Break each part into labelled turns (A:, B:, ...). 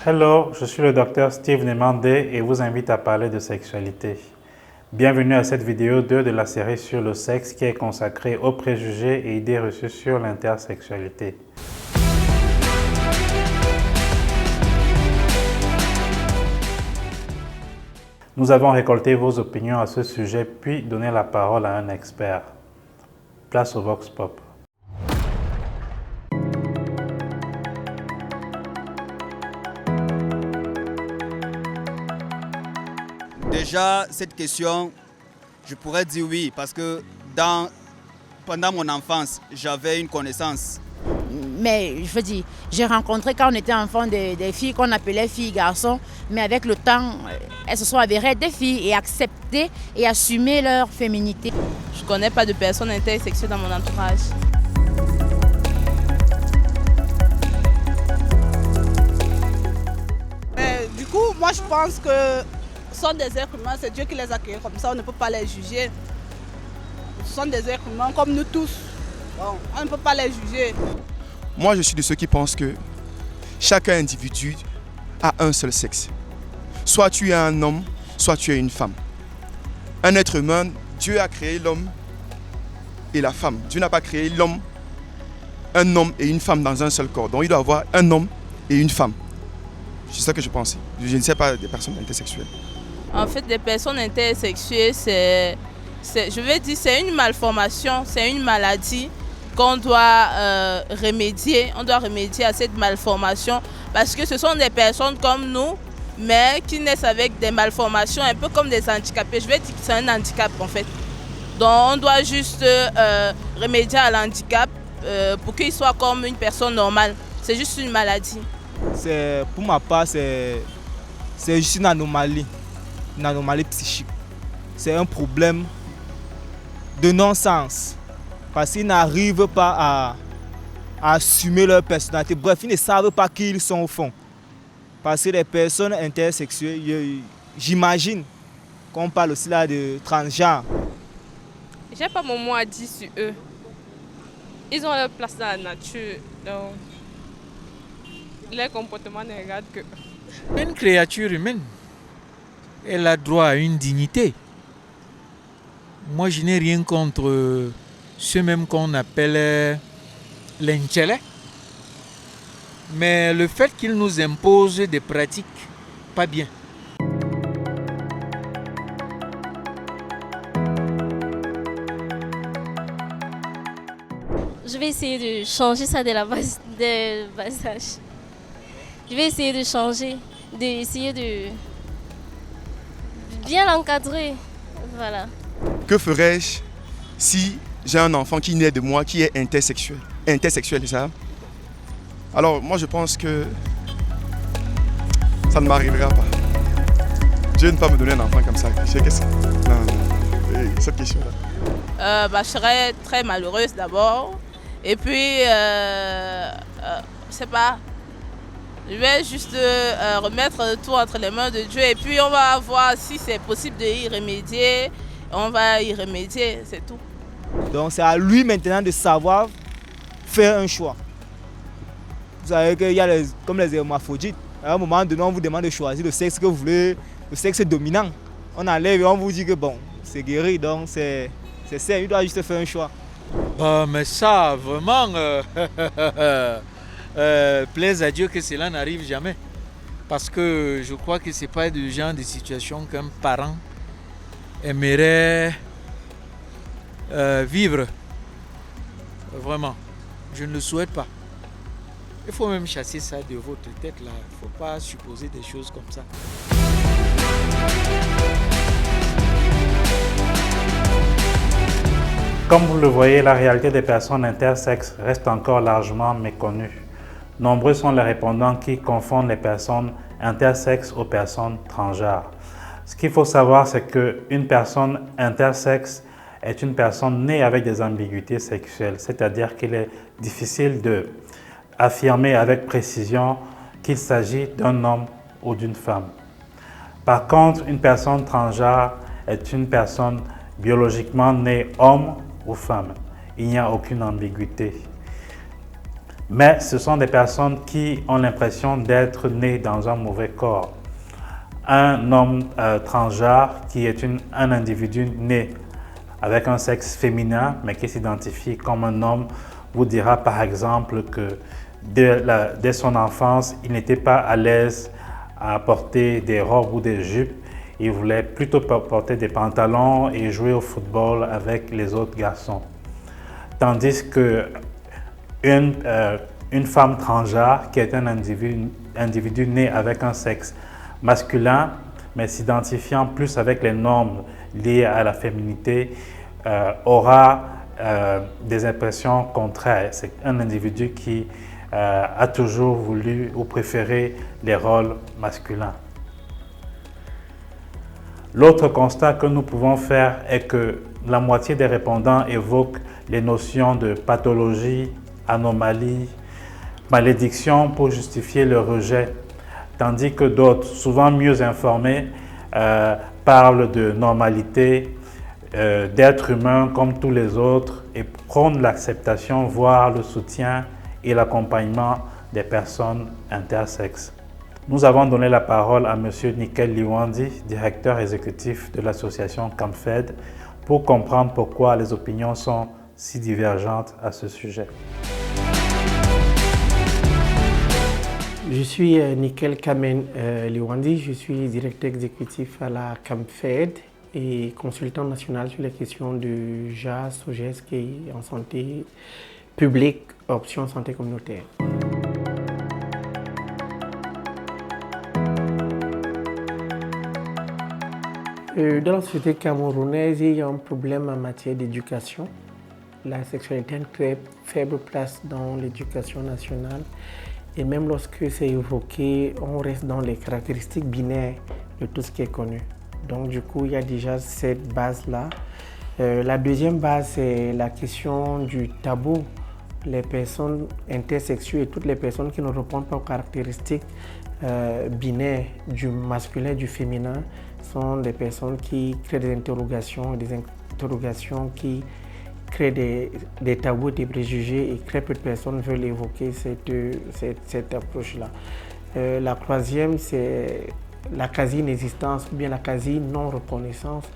A: Hello, je suis le docteur Steve Nemandé et vous invite à parler de sexualité. Bienvenue à cette vidéo 2 de la série sur le sexe qui est consacrée aux préjugés et idées reçues sur l'intersexualité. Nous avons récolté vos opinions à ce sujet puis donné la parole à un expert. Place au Vox Pop.
B: Déjà, cette question, je pourrais dire oui, parce que pendant mon enfance, j'avais une connaissance.
C: Mais je veux dire, j'ai rencontré quand on était enfant des filles qu'on appelait filles-garçons, mais avec le temps, elles se sont avérées des filles et accepté et assumé leur féminité.
D: Je ne connais pas de personnes intersexuelles dans mon entourage.
E: Du coup, moi je pense que ce sont des êtres humains, c'est Dieu qui les a créés comme ça, on ne peut pas les juger. Ce sont des êtres humains comme nous tous, bon, on ne peut pas les juger.
F: Moi, je suis de ceux qui pensent que chaque individu a un seul sexe. Soit tu es un homme, soit tu es une femme. Un être humain, Dieu a créé l'homme et la femme. Dieu n'a pas créé un homme et une femme dans un seul corps. Donc il doit y avoir un homme et une femme. C'est ça que je pense. Je ne sais pas des personnes intersexuelles.
D: En fait, les personnes intersexuelles, c'est une malformation, c'est une maladie qu'on doit remédier. On doit remédier à cette malformation parce que ce sont des personnes comme nous, mais qui naissent avec des malformations, un peu comme des handicapés. Je vais dire que c'est un handicap en fait. Donc on doit juste remédier à l'handicap pour qu'il soit comme une personne normale. C'est juste une maladie.
G: Pour ma part, c'est juste une anomalie psychique. C'est un problème de non-sens. Parce qu'ils n'arrivent pas à assumer leur personnalité. Bref, ils ne savent pas qui ils sont au fond. Parce que les personnes intersexuelles, j'imagine qu'on parle aussi là de transgenre.
H: J'ai pas mon mot à dire sur eux. Ils ont leur place dans la nature. Donc, leur comportement ne regarde que eux.
I: Une créature humaine, elle a droit à une dignité. Moi, je n'ai rien contre ceux même qu'on appelle l'Inchele. Mais le fait qu'ils nous imposent des pratiques, pas bien.
J: Je vais essayer de changer ça de la base âge. Je vais essayer de changer, d'essayer de bien l'encadrer. Voilà.
F: Que ferais-je si j'ai un enfant qui naît de moi qui est intersexuel? Intersexuel, c'est ça? Alors, moi, je pense que ça ne m'arrivera pas. Dieu ne peut pas me donner un enfant comme ça. Non. Cette question-là.
D: Je serais très malheureuse d'abord. Et puis, je sais pas, je vais juste remettre tout entre les mains de Dieu. Et puis, on va voir si c'est possible d'y remédier. On va y remédier, c'est tout.
G: Donc, c'est à lui maintenant de savoir faire un choix. Vous savez qu'il y a comme les hermaphrodites. À un moment donné, on vous demande de choisir le sexe que vous voulez, le sexe dominant. On enlève et on vous dit que bon, c'est guéri, donc c'est ça, il doit juste faire un choix.
I: Mais ça, vraiment, plaise à Dieu que cela n'arrive jamais. Parce que je crois que ce n'est pas le genre de situation qu'un parent aimerait vivre. Vraiment, je ne le souhaite pas. Il faut même chasser ça de votre tête là. Il ne faut pas supposer des choses comme ça.
A: Comme vous le voyez, la réalité des personnes intersexes reste encore largement méconnue. Nombreux sont les répondants qui confondent les personnes intersexes aux personnes transgenres. Ce qu'il faut savoir, c'est qu'une personne intersexe est une personne née avec des ambiguïtés sexuelles, c'est-à-dire qu'il est difficile d'affirmer avec précision qu'il s'agit d'un homme ou d'une femme. Par contre, une personne transgenre est une personne biologiquement née homme ou femme. Il n'y a aucune ambiguïté. Mais ce sont des personnes qui ont l'impression d'être nées dans un mauvais corps. Un homme transgenre qui est un individu né avec un sexe féminin, mais qui s'identifie comme un homme, vous dira par exemple que dès son enfance, il n'était pas à l'aise à porter des robes ou des jupes. Il voulait plutôt porter des pantalons et jouer au football avec les autres garçons. Tandis que une femme transgenre qui est un individu né avec un sexe masculin, mais s'identifiant plus avec les normes liées à la féminité, aura des impressions contraires. C'est un individu qui a toujours voulu ou préféré les rôles masculins. L'autre constat que nous pouvons faire est que la moitié des répondants évoquent les notions de pathologie, anomalie, malédiction pour justifier le rejet, tandis que d'autres, souvent mieux informés, parlent de normalité, d'être humain comme tous les autres et prônent l'acceptation, voire le soutien et l'accompagnement des personnes intersexes. Nous avons donné la parole à M. Nickel Liwandi, directeur exécutif de l'association CAMFED, pour comprendre pourquoi les opinions sont si divergentes à ce sujet.
K: Je suis Nickel Kamen Liwandi, je suis directeur exécutif à la CAMFED et consultant national sur les questions de JAS, SOGES et en santé publique, option santé communautaire. Dans la société camerounaise, il y a un problème en matière d'éducation. La sexualité a une très faible place dans l'éducation nationale. Et même lorsque c'est évoqué, on reste dans les caractéristiques binaires de tout ce qui est connu. Donc du coup, il y a déjà cette base-là. La deuxième base, c'est la question du tabou. Les personnes intersexuées et toutes les personnes qui ne répondent pas aux caractéristiques binaires du masculin et du féminin sont des personnes qui créent des interrogations qui créent des tabous, des préjugés et très peu de personnes veulent évoquer cette approche-là. La troisième, c'est la quasi-inexistence ou bien la quasi-non-reconnaissance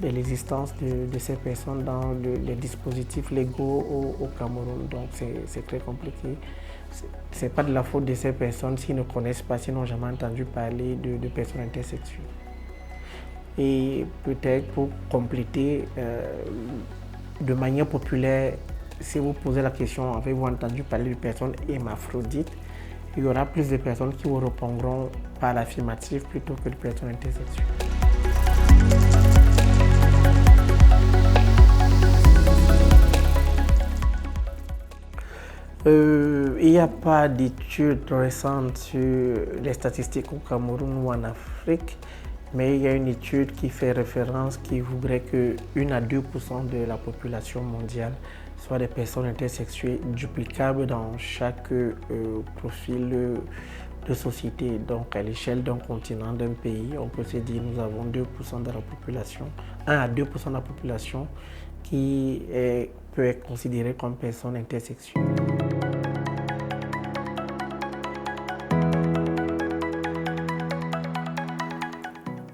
K: de l'existence de ces personnes dans les dispositifs légaux au Cameroun. Donc c'est très compliqué. Ce n'est pas de la faute de ces personnes s'ils ne connaissent pas, s'ils n'ont jamais entendu parler de personnes intersexuées. Et peut-être pour compléter, de manière populaire, si vous posez la question, avez-vous entendu parler de personnes hermaphrodites, il y aura plus de personnes qui vous répondront par l'affirmative plutôt que de personnes intersexuées. Il n'y a pas d'études récentes sur les statistiques au Cameroun ou en Afrique, mais il y a une étude qui fait référence qui voudrait que 1 à 2% de la population mondiale soit des personnes intersexuées duplicables dans chaque profil de société. Donc à l'échelle d'un continent, d'un pays, on peut se dire nous avons 2% de la population, 1 à 2% de la population qui peut être considérée comme personne intersexuée.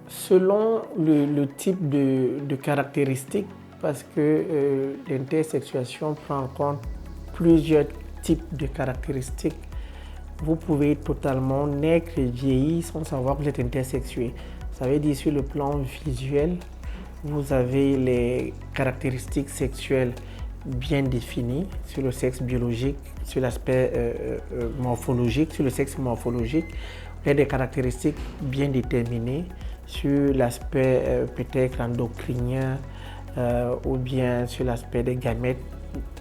K: Selon le type de caractéristiques, parce que l'intersexuation prend en compte plusieurs types de caractéristiques, vous pouvez être totalement nègre et vieilli sans savoir que vous êtes intersexué. Ça veut dire sur le plan visuel, vous avez les caractéristiques sexuelles bien définies sur le sexe biologique, sur l'aspect morphologique, sur le sexe morphologique. Vous avez des caractéristiques bien déterminées sur l'aspect peut-être endocrinien ou bien sur l'aspect des gamètes.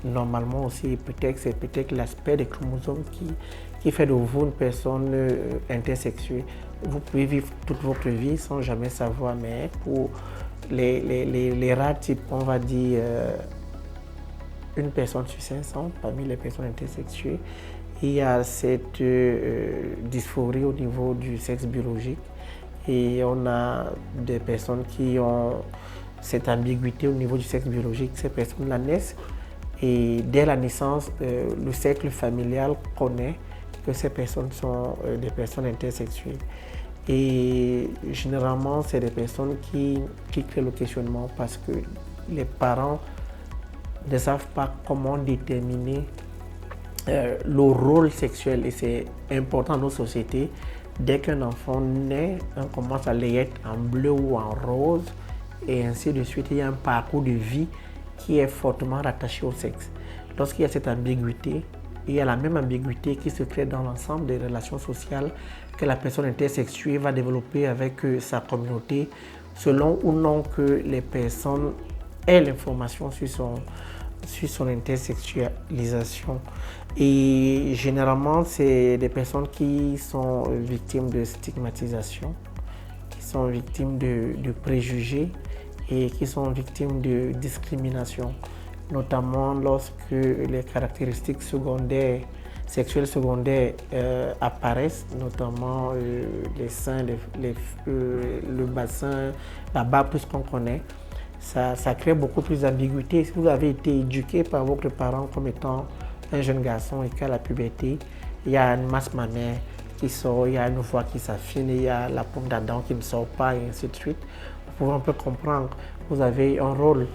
K: Normalement aussi, c'est peut-être l'aspect des chromosomes qui fait de vous une personne intersexuée. Vous pouvez vivre toute votre vie sans jamais savoir, mais pour les rares types, on va dire une personne sur 500 parmi les personnes intersexuées, il y a cette dysphorie au niveau du sexe biologique. Et on a des personnes qui ont cette ambiguïté au niveau du sexe biologique. Ces personnes-là naissent Et dès la naissance, le cercle familial connaît que ces personnes sont des personnes intersexuées. Et généralement, c'est des personnes qui créent le questionnement parce que les parents ne savent pas comment déterminer le rôle sexuel. Et c'est important dans nos sociétés. Dès qu'un enfant naît, on commence à les être en bleu ou en rose. Et ainsi de suite, il y a un parcours de vie qui est fortement rattaché au sexe. Lorsqu'il y a cette ambiguïté, il y a la même ambiguïté qui se crée dans l'ensemble des relations sociales que la personne intersexuée va développer avec sa communauté, selon ou non que les personnes aient l'information sur son intersexualisation. Et généralement, c'est des personnes qui sont victimes de stigmatisation, qui sont victimes de préjugés et qui sont victimes de discrimination, notamment lorsque les caractéristiques sexuelles secondaires apparaissent, notamment les seins, le bassin, la barbe, tout ce qu'on connaît. Ça crée beaucoup plus d'ambiguïté. Si vous avez été éduqué par votre parent comme étant un jeune garçon et qu'à la puberté, il y a une masse mammaire qui sort, il y a une voix qui s'affine, il y a la pomme d'Adam qui ne sort pas et ainsi de suite. Vous pouvez un peu comprendre, vous avez un rôle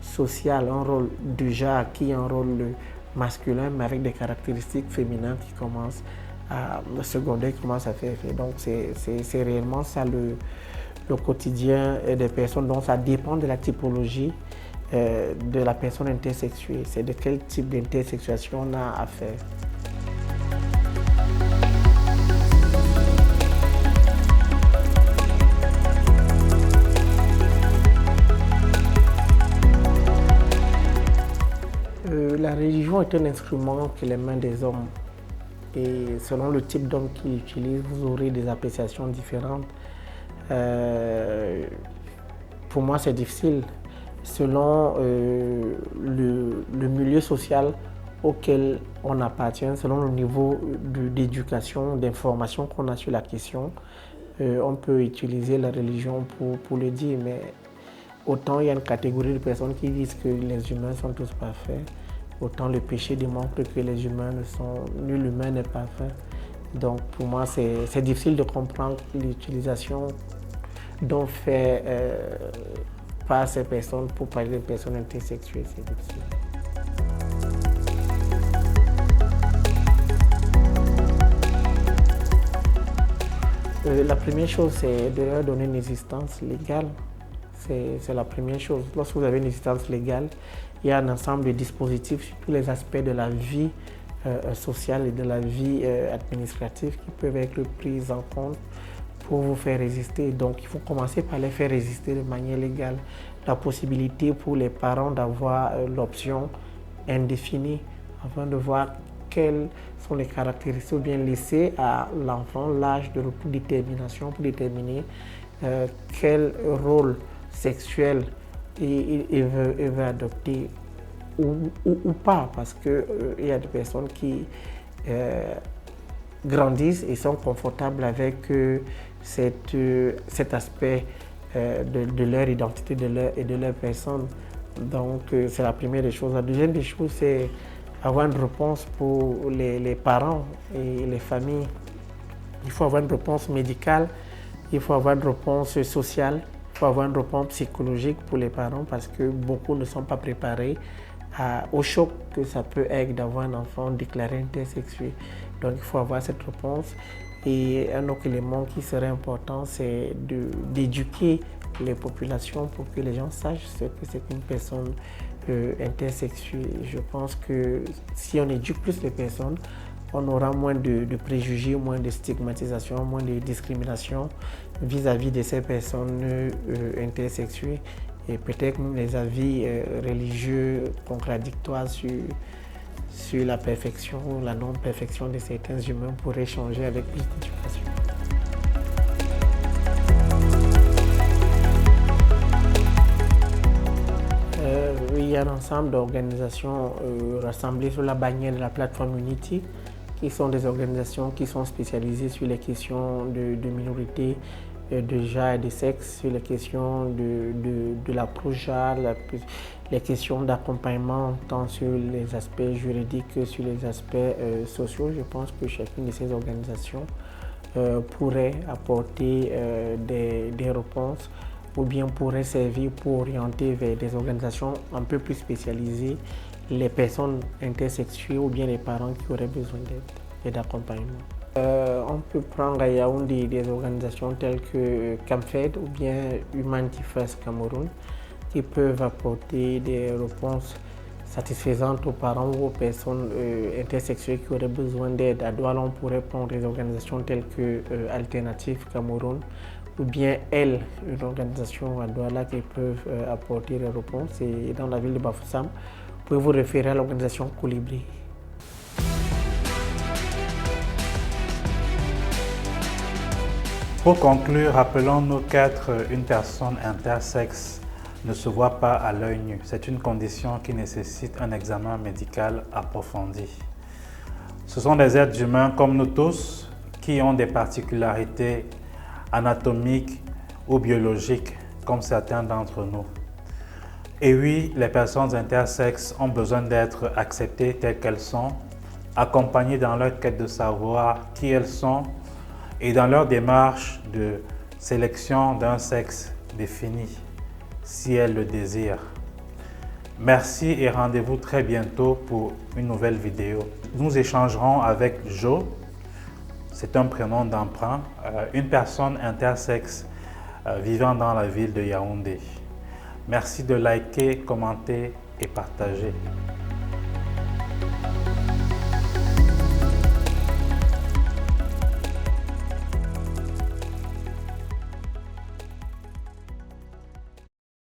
K: social, un rôle déjà qui est un rôle masculin, mais avec des caractéristiques féminines qui commencent à secondaire, qui commencent à faire effet. Donc c'est réellement ça le quotidien des personnes. Donc ça dépend de la typologie de la personne intersexuée. C'est de quel type d'intersexuation on a affaire. La religion est un instrument que les mains des hommes. Et selon le type d'homme qu'il utilise, vous aurez des appréciations différentes. Pour moi, c'est difficile. Selon le milieu social auquel on appartient, selon le niveau d'éducation, d'information qu'on a sur la question, on peut utiliser la religion pour le dire. Mais autant il y a une catégorie de personnes qui disent que les humains sont tous parfaits, autant le péché démontre que les humains nul humain n'est parfait. Donc pour moi, c'est difficile de comprendre l'utilisation dont fait par ces personnes pour parler de personnes intersexuées. C'est difficile. La première chose, c'est de leur donner une existence légale. C'est la première chose. Lorsque vous avez une existence légale, il y a un ensemble de dispositifs sur tous les aspects de la vie sociale et de la vie administrative qui peuvent être pris en compte pour vous faire résister. Donc il faut commencer par les faire résister de manière légale. La possibilité pour les parents d'avoir l'option indéfinie afin de voir quelles sont les caractéristiques, ou bien laisser à l'enfant l'âge de détermination pour déterminer quel rôle sexuel il veut adopter ou pas, parce qu'il y a des personnes qui grandissent et sont confortables avec cet aspect de leur identité et de leur personne. Donc c'est la première des choses. La deuxième des choses, c'est avoir une réponse pour les parents et les familles. Il faut avoir une réponse médicale, il faut avoir une réponse sociale, il faut avoir une réponse psychologique pour les parents parce que beaucoup ne sont pas préparés au choc que ça peut être d'avoir un enfant déclaré intersexué. Donc il faut avoir cette réponse. Et un autre élément qui serait important, c'est d'éduquer les populations pour que les gens sachent ce que c'est qu'une personne intersexuée. Je pense que si on éduque plus les personnes, on aura moins de préjugés, moins de stigmatisation, moins de discrimination vis-à-vis de ces personnes intersexuées. Et peut-être les avis religieux contradictoires sur la perfection ou la non-perfection de certains humains pourraient changer avec plus d'éducation. Il y a un ensemble d'organisations rassemblées sous la bannière de la plateforme Unity, qui sont des organisations qui sont spécialisées sur les questions de minorités de genre et de sexe, sur les questions de l'approche, les questions d'accompagnement, tant sur les aspects juridiques que sur les aspects sociaux. Je pense que chacune de ces organisations pourrait apporter des réponses ou bien pourrait servir pour orienter vers des organisations un peu plus spécialisées les personnes intersexuées ou bien les parents qui auraient besoin d'aide et d'accompagnement. On peut prendre à Yaoundé des organisations telles que CAMFED ou bien Humanity First Cameroun qui peuvent apporter des réponses satisfaisantes aux parents ou aux personnes intersexuées qui auraient besoin d'aide. À Douala, on pourrait prendre des organisations telles que Alternative Cameroun ou bien une organisation à Douala qui peuvent apporter des réponses. Et dans la ville de Bafoussam, vous pouvez vous référer à l'organisation Colibri.
A: Pour conclure, rappelons-nous qu'être une personne intersexe ne se voit pas à l'œil nu. C'est une condition qui nécessite un examen médical approfondi. Ce sont des êtres humains comme nous tous qui ont des particularités anatomiques ou biologiques comme certains d'entre nous. Et oui, les personnes intersexes ont besoin d'être acceptées telles qu'elles sont, accompagnées dans leur quête de savoir qui elles sont et dans leur démarche de sélection d'un sexe défini, si elles le désirent. Merci et rendez-vous très bientôt pour une nouvelle vidéo. Nous échangerons avec Jo, c'est un prénom d'emprunt, une personne intersexe vivant dans la ville de Yaoundé. Merci de liker, commenter et partager.